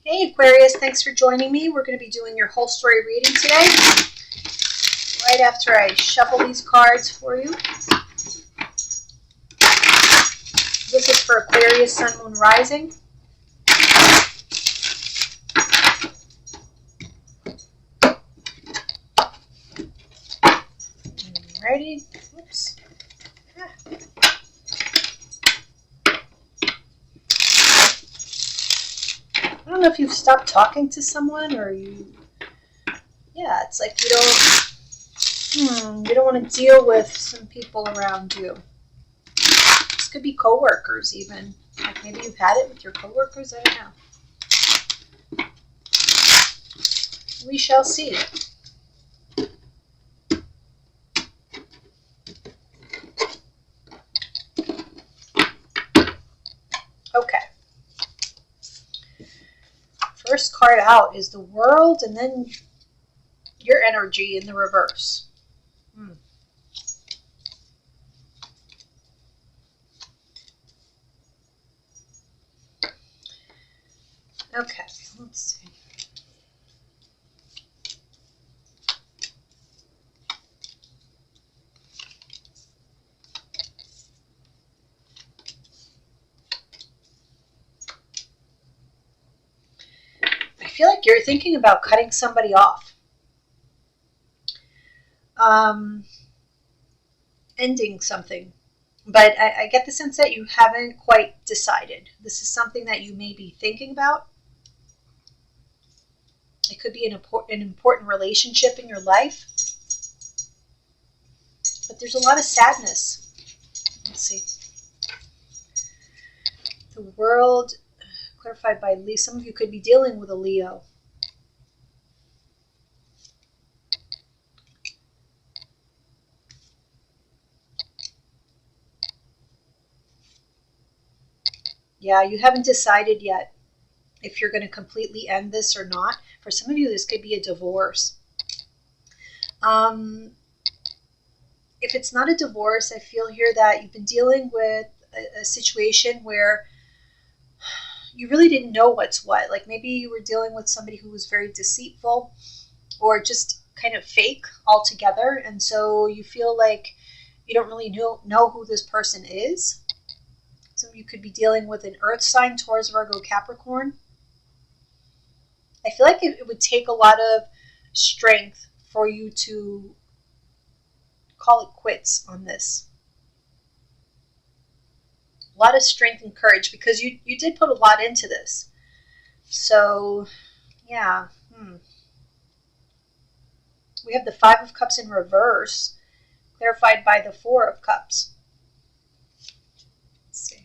Hey Aquarius, thanks for joining me. We're going to be doing your whole story reading today. Right after I shuffle these cards for you. This is for Aquarius, Sun, Moon, Rising. Alrighty. Oops. I don't know if you've stopped talking to someone or it's like you don't want to deal with some people around you. This could be coworkers even. Like maybe you've had it with your coworkers, I don't know. We shall see. Okay. First card out is the World, and then your energy in the reverse. Okay, let's see. I feel like you're thinking about cutting somebody off. Ending something. But I get the sense that you haven't quite decided. This is something that you may be thinking about. It could be an important relationship in your life. But there's a lot of sadness. Let's see. The World, clarified by Leo. Some of you could be dealing with a Leo. Yeah, you haven't decided yet if you're going to completely end this or not. For some of you, this could be a divorce. If it's not a divorce, I feel here that you've been dealing with a situation where you really didn't know what's what. Like maybe you were dealing with somebody who was very deceitful or just kind of fake altogether. And so you feel like you don't really know who this person is. Some of you could be dealing with an earth sign, Taurus, Virgo, Capricorn. I feel like it would take a lot of strength for you to call it quits on this. A lot of strength and courage because you did put a lot into this. So, yeah. We have the Five of Cups in reverse, clarified by the Four of Cups. Let's see.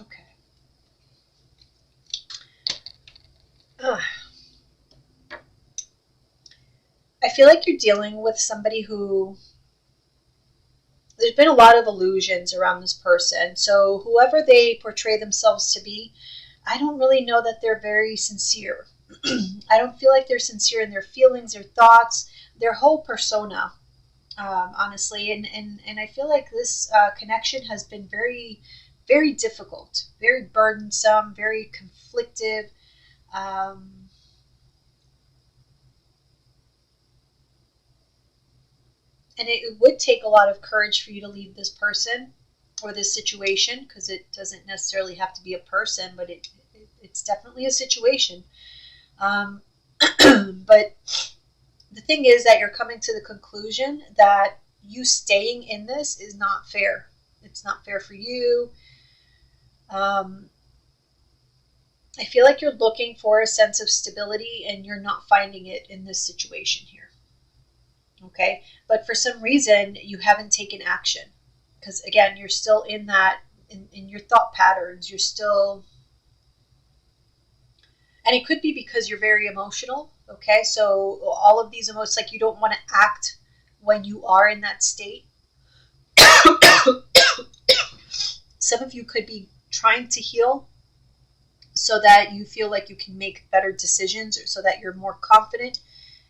Okay. I feel like you're dealing with somebody who, there's been a lot of illusions around this person. So whoever they portray themselves to be, I don't really know that they're very sincere. I don't feel like they're sincere in their feelings, their thoughts, their whole persona, honestly. And I feel like this connection has been very, very difficult, very burdensome, very conflictive. And it would take a lot of courage for you to leave this person or this situation, because it doesn't necessarily have to be a person, but it's definitely a situation. But the thing is that you're coming to the conclusion that you staying in this is not fair. It's not fair for you. I feel like you're looking for a sense of stability and you're not finding it in this situation here. Okay, but for some reason you haven't taken action because again you're still in that in your thought patterns. You're still, and it could be because you're very emotional. Okay, so all of these emotions, like you don't want to act when you are in that state. Some of you could be trying to heal so that you feel like you can make better decisions, or so that you're more confident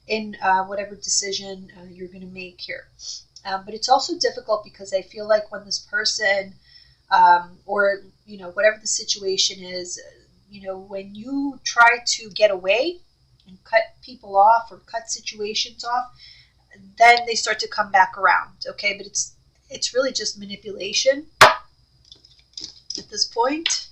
in whatever decision you're going to make here. But it's also difficult because I feel like when this person, or whatever the situation is, when you try to get away and cut people off or cut situations off, then they start to come back around. Okay, but it's really just manipulation at this point.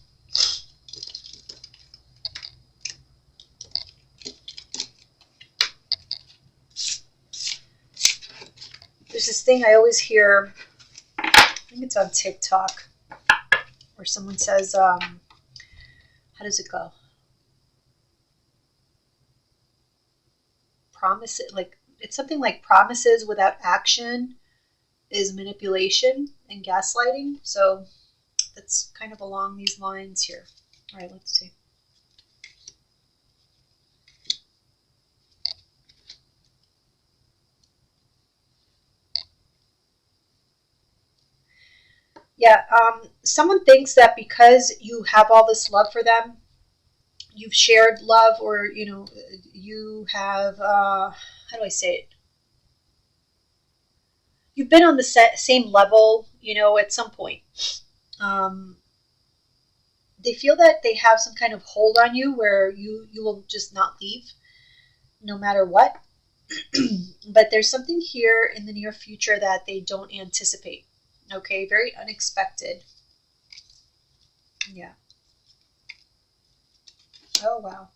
There's this thing I always hear, I think it's on TikTok, where someone says, how does it go? Promise it, like, it's something like promises without action is manipulation and gaslighting. So that's kind of along these lines here. All right, let's see. Yeah, someone thinks that because you have all this love for them, you've shared love, or you have, how do I say it? You've been on the same level, at some point. They feel that they have some kind of hold on you where you will just not leave no matter what. But there's something here in the near future that they don't anticipate. Okay, very unexpected. Yeah. Oh, wow.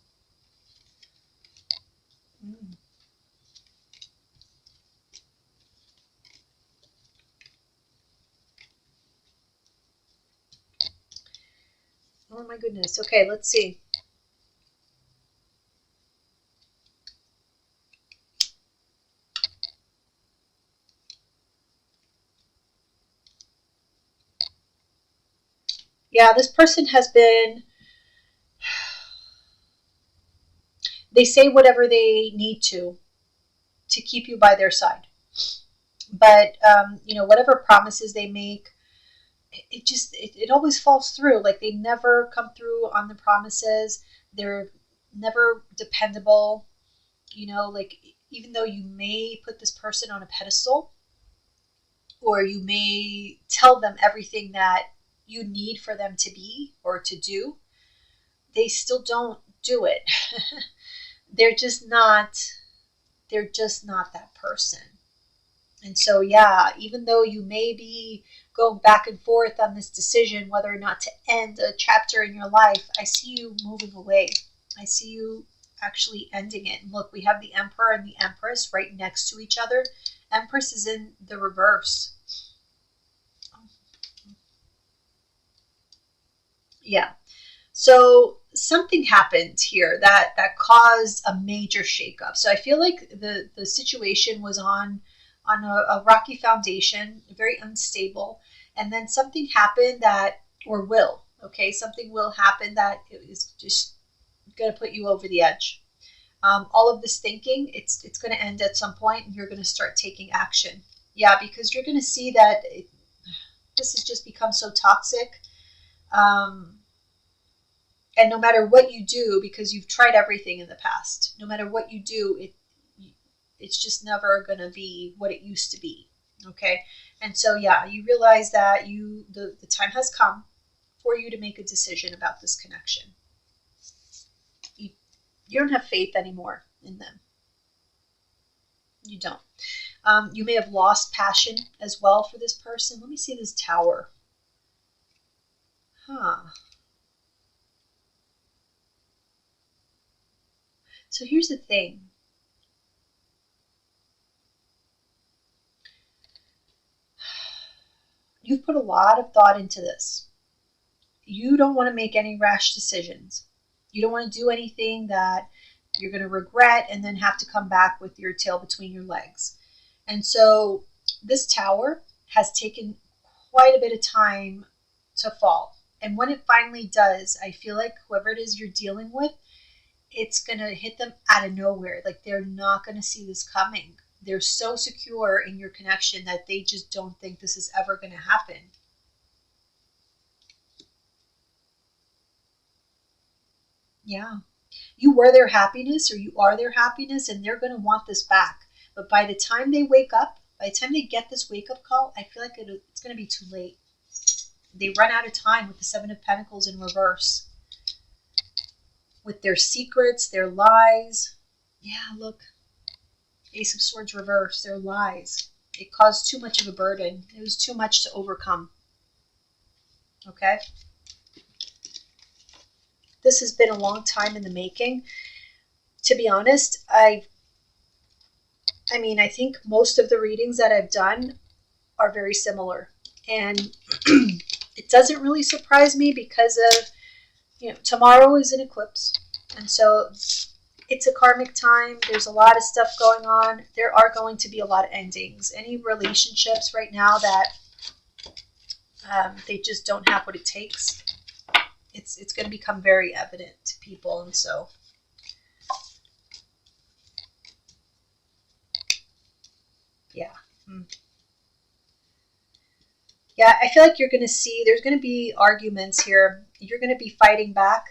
Mm. Oh, my goodness. Okay, let's see. Yeah, this person has been, they say whatever they need to keep you by their side. But, whatever promises they make, it always falls through. Like, they never come through on the promises. They're never dependable. Like, even though you may put this person on a pedestal, or you may tell them everything that you need for them to be or to do, they still don't do it. they're just not that person. And so, yeah, even though you may be going back and forth on this decision whether or not to end a chapter in your life, I see you moving away. I see you actually ending it. And look, we have the Emperor and the Empress right next to each other. Empress is in the reverse. Yeah. So something happened here that caused a major shakeup. So I feel like the situation was on a rocky foundation, very unstable, and then something happened that, or will, okay, something will happen that is just going to put you over the edge. All of this thinking, it's going to end at some point, and you're going to start taking action. Yeah, because you're going to see that this has just become so toxic. And no matter what you do, because you've tried everything in the past, no matter what you do, it's just never going to be what it used to be. Okay. And so, yeah, you realize that the time has come for you to make a decision about this connection. You don't have faith anymore in them. You don't. You may have lost passion as well for this person. Let me see this Tower. So here's the thing. You've put a lot of thought into this. You don't want to make any rash decisions. You don't want to do anything that you're going to regret and then have to come back with your tail between your legs. And so this Tower has taken quite a bit of time to fall. And when it finally does, I feel like whoever it is you're dealing with, it's going to hit them out of nowhere. Like, they're not going to see this coming. They're so secure in your connection that they just don't think this is ever going to happen. Yeah. You were their happiness, or you are their happiness, and they're going to want this back. But by the time they wake up, by the time they get this wake up call, I feel like it's going to be too late. They run out of time with the Seven of Pentacles in reverse, with their secrets, their lies. Yeah, look, Ace of Swords reverse, their lies. It caused too much of a burden. It was too much to overcome. Okay? This has been a long time in the making. To be honest, I think most of the readings that I've done are very similar. And it doesn't really surprise me because of, tomorrow is an eclipse. And so it's a karmic time. There's a lot of stuff going on. There are going to be a lot of endings. Any relationships right now that they just don't have what it takes, it's going to become very evident to people. And so, yeah. Yeah, I feel like you're going to see there's going to be arguments here. You're going to be fighting back.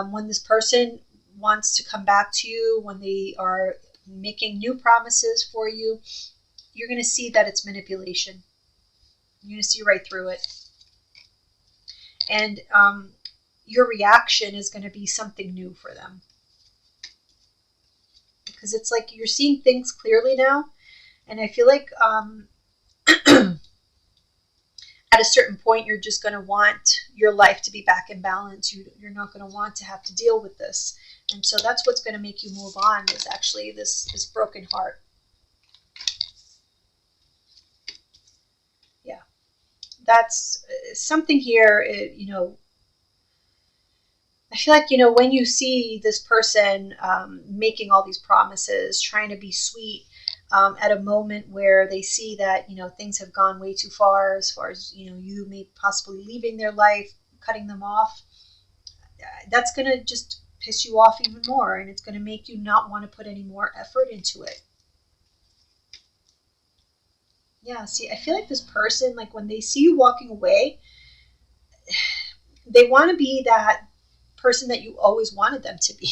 When this person wants to come back to you, when they are making new promises for you, you're going to see that it's manipulation. You're going to see right through it. And your reaction is going to be something new for them. Because it's like you're seeing things clearly now. And I feel like at a certain point, you're just going to want your life to be back in balance. You're not going to want to have to deal with this. And so that's what's going to make you move on, is actually this broken heart. Yeah. That's something here, I feel like, when you see this person making all these promises, trying to be sweet, at a moment where they see that, things have gone way too far as, you may possibly leaving their life, cutting them off, that's going to just piss you off even more. And it's going to make you not want to put any more effort into it. Yeah, see, I feel like this person, like when they see you walking away, they want to be that person that you always wanted them to be.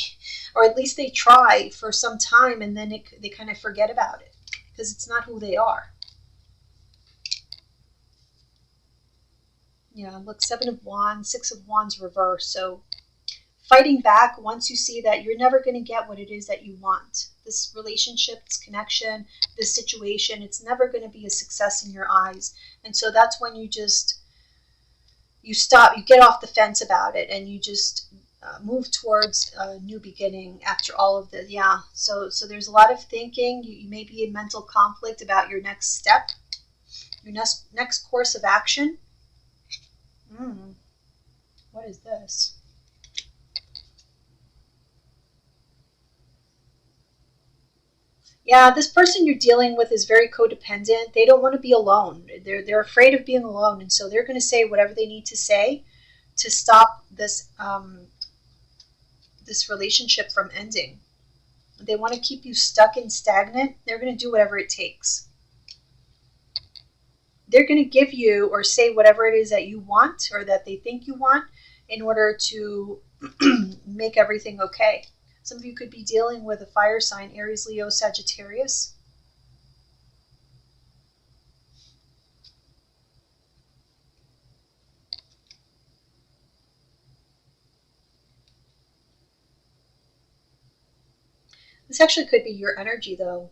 Or at least they try for some time, and then they kind of forget about it because it's not who they are. Yeah, look, Seven of Wands, Six of Wands reverse. So fighting back once you see that you're never going to get what it is that you want. This relationship, this connection, this situation, it's never going to be a success in your eyes. And so that's when you stop, you get off the fence about it, and you just move towards a new beginning after all of this. Yeah, so there's a lot of thinking. You may be in mental conflict about your next step, your next course of action. What is this? Yeah, this person you're dealing with is very codependent. They don't want to be alone. They're afraid of being alone, and so they're going to say whatever they need to say to stop this this relationship from ending. They want to keep you stuck and stagnant. They're going to do whatever it takes. They're going to give you or say whatever it is that you want or that they think you want in order to make everything okay. Some of you could be dealing with a fire sign, Aries, Leo, Sagittarius. This actually could be your energy, though.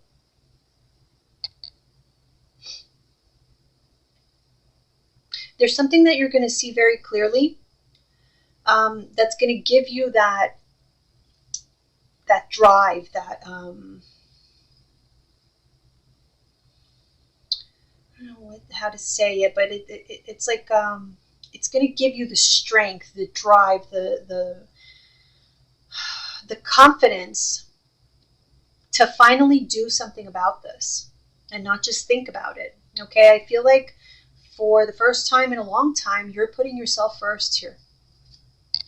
There's something that you're going to see very clearly that's going to give you that drive, that I don't know how to say it, but it's like it's going to give you the strength, the drive, the confidence to finally do something about this and not just think about it. Okay, I feel like for the first time in a long time, you're putting yourself first here,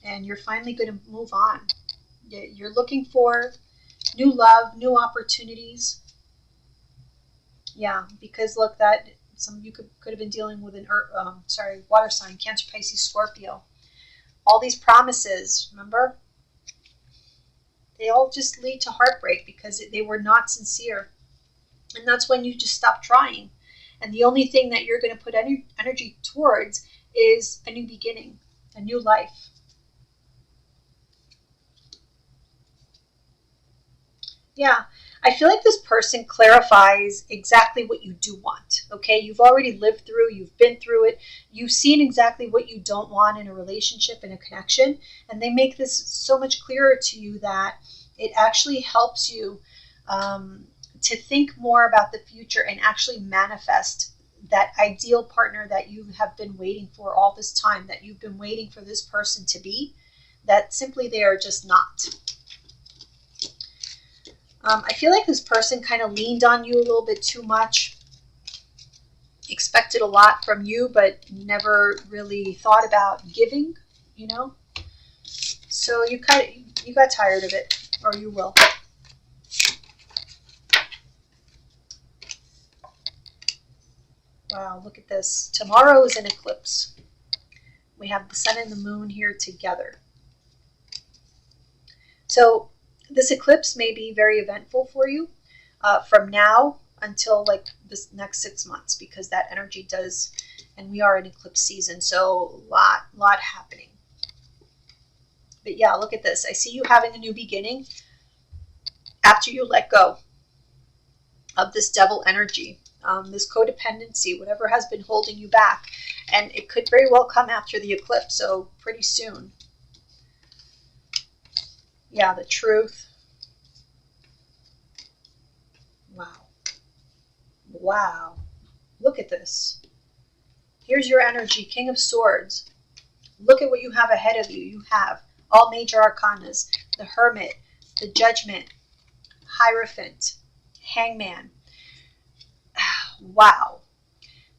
and you're finally going to move on. You're looking for new love, new opportunities. Yeah, because look, that some of you could have been dealing with an water sign, Cancer, Pisces, Scorpio. All these promises, remember? They all just lead to heartbreak because they were not sincere. And that's when you just stop trying. And the only thing that you're going to put any energy towards is a new beginning, a new life. Yeah, I feel like this person clarifies exactly what you do want. Okay, you've already lived through, you've been through it, you've seen exactly what you don't want in a relationship, in a connection, and they make this so much clearer to you that it actually helps you to think more about the future and actually manifest that ideal partner that you have been waiting for all this time, that you've been waiting for this person to be, that simply they are just not. I feel like this person kind of leaned on you a little bit too much, expected a lot from you, but never really thought about giving, you know? So you got tired of it, or you will. Wow, look at this. Tomorrow is an eclipse. We have the sun and the moon here together. So this eclipse may be very eventful for you from now until like this next 6 months, because that energy does, and we are in eclipse season, so lot happening. But yeah, look at this. I see you having a new beginning after you let go of this devil energy, this codependency, whatever has been holding you back. And it could very well come after the eclipse, so pretty soon. Yeah, the truth. Wow. Wow. Look at this. Here's your energy, King of Swords. Look at what you have ahead of you. You have all major arcanas, the Hermit, the Judgment, Hierophant, Hangman. Wow.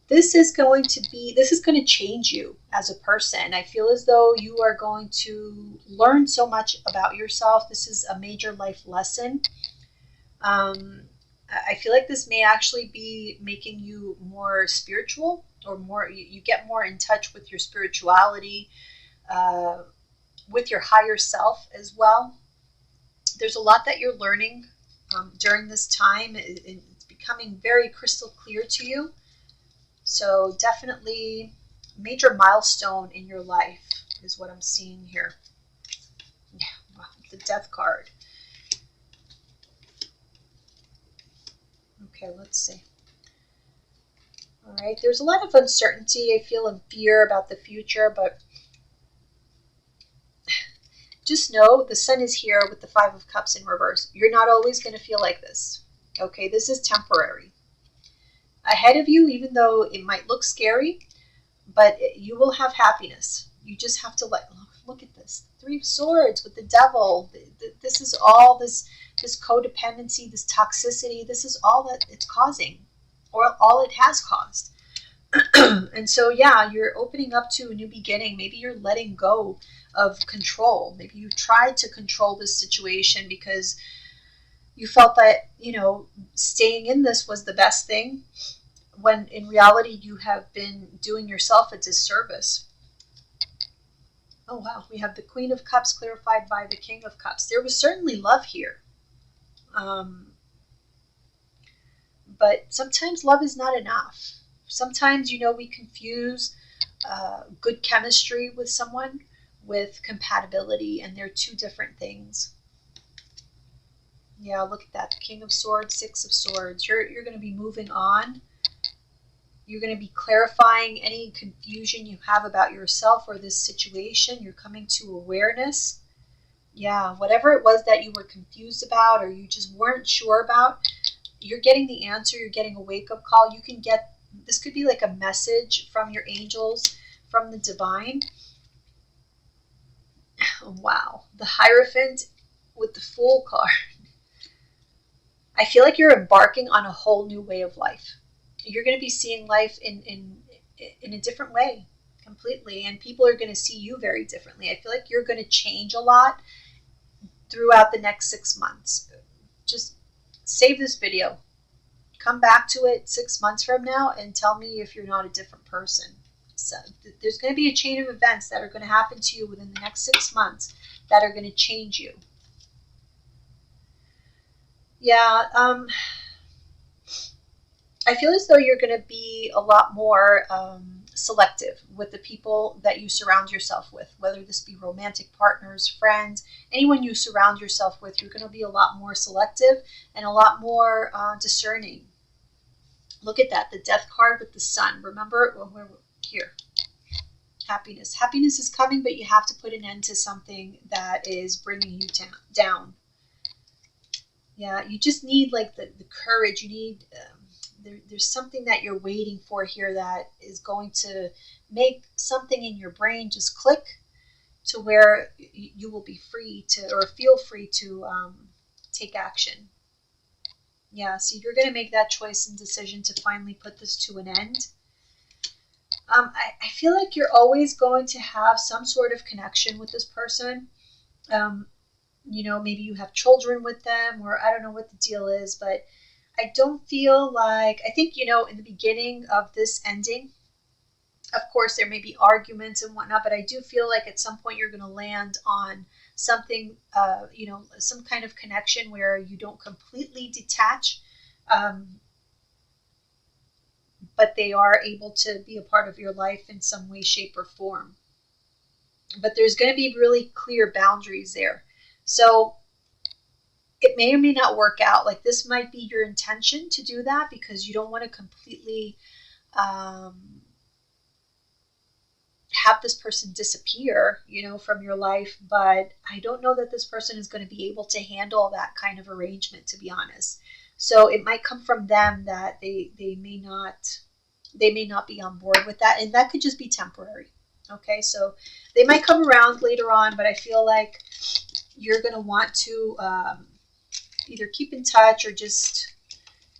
This is going to change you as a person. I feel as though you are going to learn so much about yourself. This is a major life lesson. I feel like this may actually be making you more spiritual, or more, you get more in touch with your spirituality, with your higher self as well. There's a lot that you're learning during this time. It's becoming very crystal clear to you. So definitely major milestone in your life is what I'm seeing here. Yeah, wow, the Death card. Okay, let's see. All right, there's a lot of uncertainty, I feel, and fear about the future, but just know the sun is here with the Five of Cups in reverse. You're not always going to feel like this. Okay, this is temporary. Ahead of you, even though it might look scary, but you will have happiness. You just have to look at this. Three of Swords with the Devil. This is all this codependency, this toxicity. This is all that it's causing, or all it has caused. And so, yeah, you're opening up to a new beginning. Maybe you're letting go of control. Maybe you tried to control this situation because you felt that, staying in this was the best thing, when in reality you have been doing yourself a disservice. Oh wow, we have the Queen of Cups clarified by the King of Cups. There was certainly love here. But sometimes love is not enough. Sometimes, we confuse good chemistry with someone with compatibility, and they're two different things. Yeah, look at that. The King of Swords, Six of Swords. You're going to be moving on. You're going to be clarifying any confusion you have about yourself or this situation. You're coming to awareness. Yeah, whatever it was that you were confused about or you just weren't sure about, you're getting the answer. You're getting a wake-up call. You can get, this could be like a message from your angels, from the divine. Wow, the Hierophant with the Fool card. I feel like you're embarking on a whole new way of life. You're going to be seeing life in a different way completely, and people are going to see you very differently. I feel like you're going to change a lot throughout the next 6 months. Just save this video. Come back to it 6 months from now and tell me if you're not a different person. So there's going to be a chain of events that are going to happen to you within the next 6 months that are going to change you. Yeah, I feel as though you're going to be a lot more selective with the people that you surround yourself with, whether this be romantic partners, friends, anyone you surround yourself with. You're going to be a lot more selective and a lot more discerning. Look at that, the death card with the sun. Remember when we're here, happiness. Happiness is coming, but you have to put an end to something that is bringing you down. Yeah, you just need like the courage. You need there's something that you're waiting for here that is going to make something in your brain just click to where you will be free to or feel free to take action. Yeah, so you're going to make that choice and decision to finally put this to an end. I feel like you're always going to have some sort of connection with this person. Um, maybe you have children with them, or I don't know what the deal is, but I don't feel like, I think, in the beginning of this ending, of course, there may be arguments and whatnot, but I do feel like at some point you're going to land on something, some kind of connection where you don't completely detach, um, but they are able to be a part of your life in some way, shape, or form. But there's going to be really clear boundaries there. So it may or may not work out. Like this might be your intention to do that because you don't want to completely have this person disappear, from your life. But I don't know that this person is going to be able to handle that kind of arrangement, to be honest. So it might come from them that they may not be on board with that, and that could just be temporary. Okay, so they might come around later on, but I feel like you're going to want to either keep in touch or just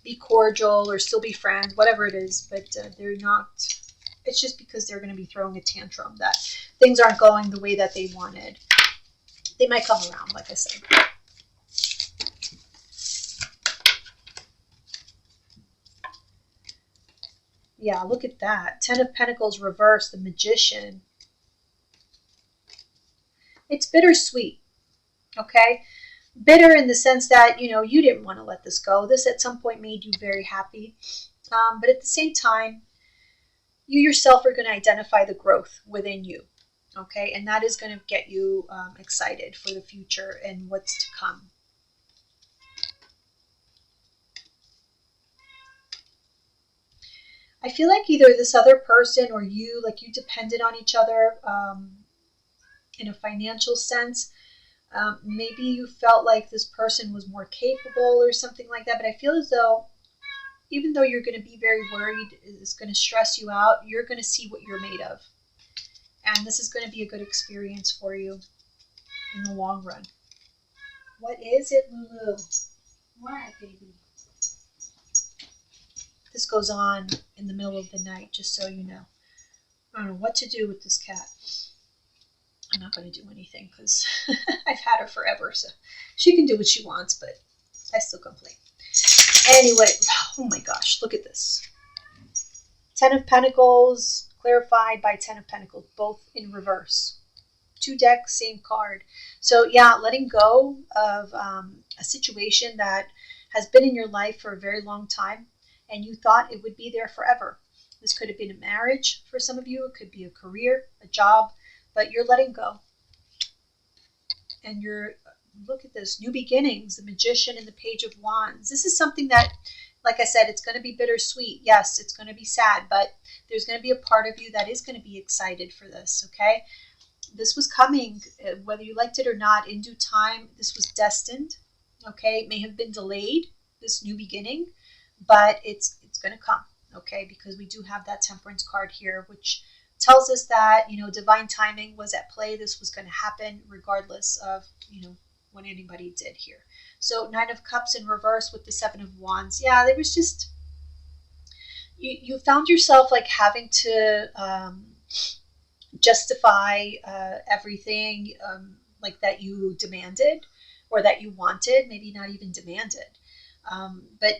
be cordial or still be friends, whatever it is. But they're not. It's just because they're going to be throwing a tantrum that things aren't going the way that they wanted. They might come around, like I said. Yeah, look at that. Ten of Pentacles reversed, the Magician. It's bittersweet, okay? Bitter in the sense that, you didn't want to let this go. This at some point made you very happy. But at the same time, you yourself are going to identify the growth within you, okay? And that is going to get you excited for the future and what's to come. I feel like either this other person or you, like you depended on each other in a financial sense. Maybe you felt like this person was more capable or something like that. But I feel as though, even though you're going to be very worried, it's going to stress you out, you're going to see what you're made of. And this is going to be a good experience for you in the long run. What is it, Lulu? What, baby? This goes on in the middle of the night, just so you know. I don't know what to do with this cat. I'm not going to do anything because I've had her forever, so she can do what she wants, but I still complain. Anyway, oh my gosh, look at this. Ten of Pentacles, clarified by Ten of Pentacles, both in reverse. Two decks, same card. So yeah, letting go of a situation that has been in your life for a very long time, and you thought it would be there forever. This could have been a marriage for some of you. It could be a career, a job, but you're letting go. And look at this, new beginnings, the Magician and the Page of Wands. This is something that, like I said, it's going to be bittersweet. Yes, it's going to be sad, but there's going to be a part of you that is going to be excited for this, okay? This was coming, whether you liked it or not, in due time. This was destined, okay? It may have been delayed, this new beginning, but it's going to come, okay? Because we do have that Temperance card here, which tells us that, divine timing was at play. This was going to happen regardless of, what anybody did here. So Nine of Cups in reverse with the Seven of Wands. Yeah, there was just, you found yourself like having to justify everything like that you demanded or that you wanted, maybe not even demanded. But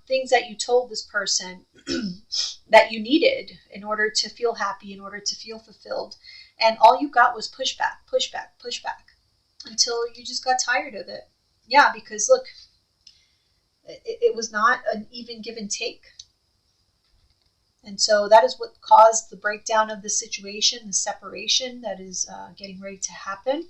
things that you told this person that you needed in order to feel happy, in order to feel fulfilled, and all you got was pushback, pushback, pushback, until you just got tired of it. Yeah, because look, It was not an even give and take. And so that is what caused the breakdown of the situation, the separation that is getting ready to happen.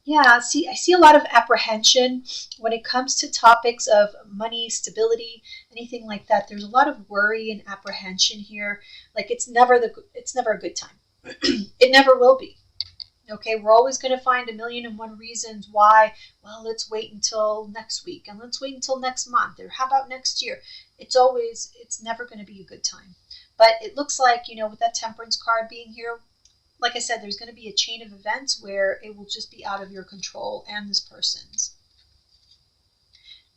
Yeah, I see a lot of apprehension when it comes to topics of money, stability, anything like that. There's a lot of worry and apprehension here. Like it's never a good time. It never will be. Okay, we're always going to find 1,000,001 reasons why. Well, let's wait until next week, and let's wait until next month, or how about next year? It's never going to be a good time. But it looks like, with that Temperance card being here, like I said, there's going to be a chain of events where it will just be out of your control and this person's.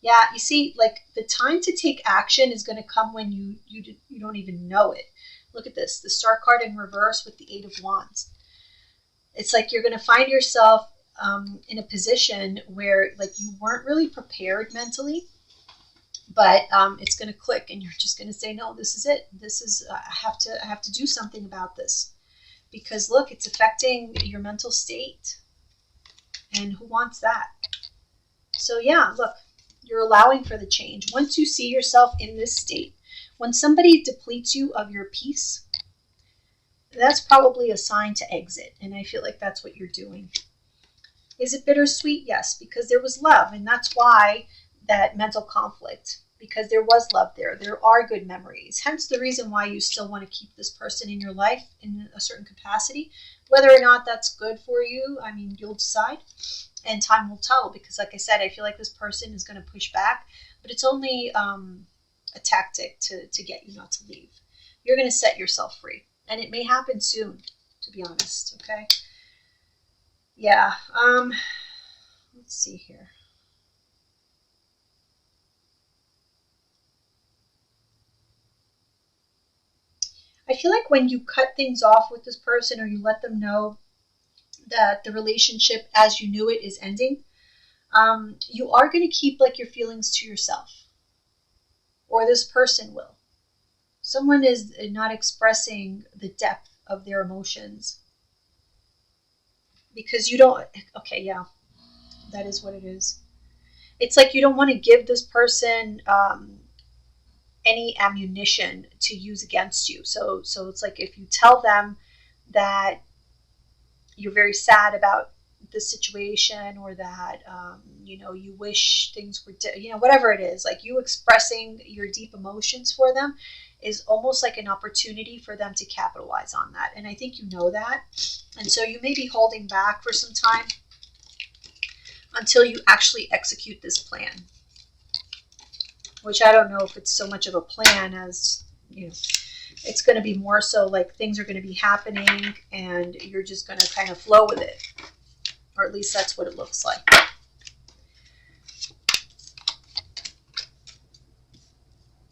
Yeah, you see, like the time to take action is going to come when you don't even know it. Look at this, the Star card in reverse with the Eight of Wands. It's like you're going to find yourself in a position where like you weren't really prepared mentally, but it's going to click, and you're just going to say, no, this is it. This is I have to do something about this. Because look, it's affecting your mental state. And who wants that? So yeah, look, you're allowing for the change. Once you see yourself in this state, when somebody depletes you of your peace, that's probably a sign to exit. And I feel like that's what you're doing. Is it bittersweet? Yes, because there was love. And that's why that mental conflict. Because there was love there. There are good memories. Hence the reason why you still want to keep this person in your life in a certain capacity. Whether or not that's good for you, I mean, you'll decide. And time will tell. Because like I said, I feel like this person is going to push back. But it's only a tactic to get you not to leave. You're going to set yourself free. And it may happen soon, to be honest. Okay? Yeah. Let's see here. I feel like when you cut things off with this person, or you let them know that the relationship as you knew it is ending, you are going to keep like your feelings to yourself, or this person will. Someone is not expressing the depth of their emotions because you don't. Okay, yeah, that is what it is. It's like you don't want to give this person any ammunition to use against you. So it's like if you tell them that you're very sad about the situation, or that you wish things were whatever it is, like you expressing your deep emotions for them is almost like an opportunity for them to capitalize on that. And I think you know that. And so you may be holding back for some time until you actually execute this plan. Which I don't know if it's so much of a plan as, it's going to be more so like things are going to be happening and you're just going to kind of flow with it. Or at least that's what it looks like.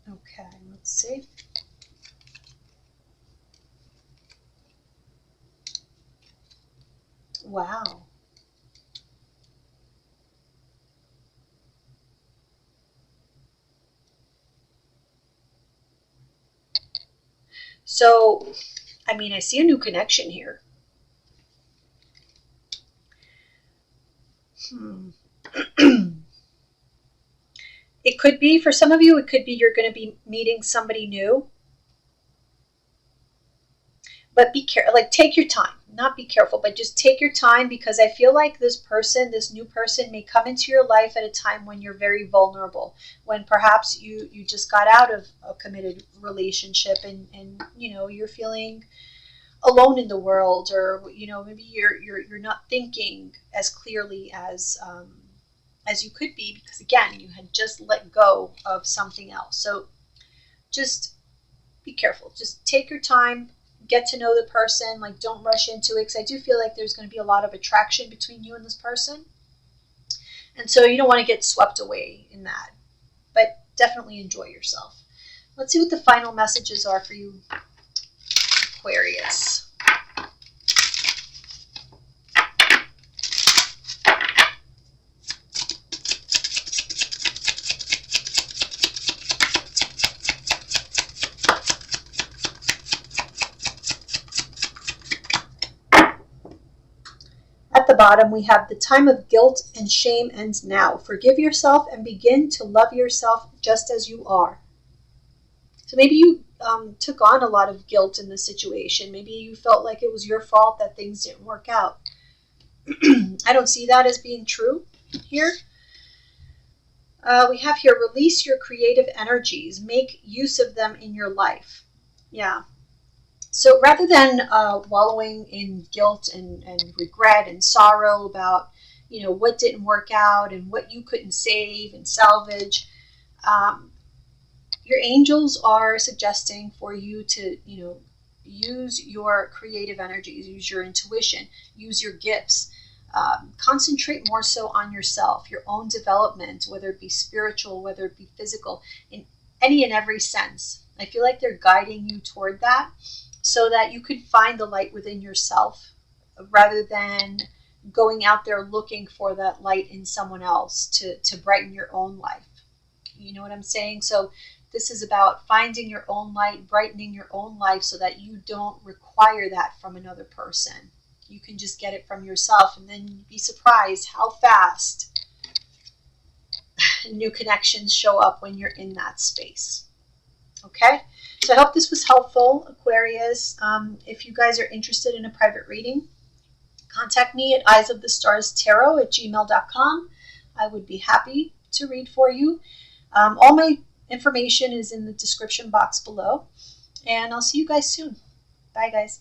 Okay, let's see. Wow. So, I mean, I see a new connection here. It could be, for some of you, it could be you're going to be meeting somebody new. But be careful, like take your time. Not be careful, but just take your time, because I feel like this new person may come into your life at a time when you're very vulnerable, when perhaps you just got out of a committed relationship and you're feeling alone in the world, or maybe you're not thinking as clearly as you could be, because again, you had just let go of something else. So just be careful. Just take your time. Get to know the person. Like, don't rush into it, because I do feel like there's going to be a lot of attraction between you and this person. And so you don't want to get swept away in that. But definitely enjoy yourself. Let's see what the final messages are for you, Aquarius. the bottom, we have the time of guilt and shame ends now. Forgive yourself and begin to love yourself just as you are. So maybe you took on a lot of guilt in the situation. Maybe you felt like it was your fault that things didn't work out. I don't see that as being true here. We have here, release your creative energies. Make use of them in your life. Yeah. So rather than wallowing in guilt and regret and sorrow about, what didn't work out and what you couldn't save and salvage, your angels are suggesting for you to, use your creative energies, use your intuition, use your gifts. Concentrate more so on yourself, your own development, whether it be spiritual, whether it be physical, in any and every sense. I feel like they're guiding you toward that so that you could find the light within yourself rather than going out there looking for that light in someone else to brighten your own life. You know what I'm saying? So this is about finding your own light, brightening your own life so that you don't require that from another person. You can just get it from yourself, and then you'd be surprised how fast new connections show up when you're in that space. Okay? So I hope this was helpful, Aquarius. If you guys are interested in a private reading, contact me at eyesofthestarstarot@gmail.com. I would be happy to read for you. All my information is in the description box below, and I'll see you guys soon. Bye, guys.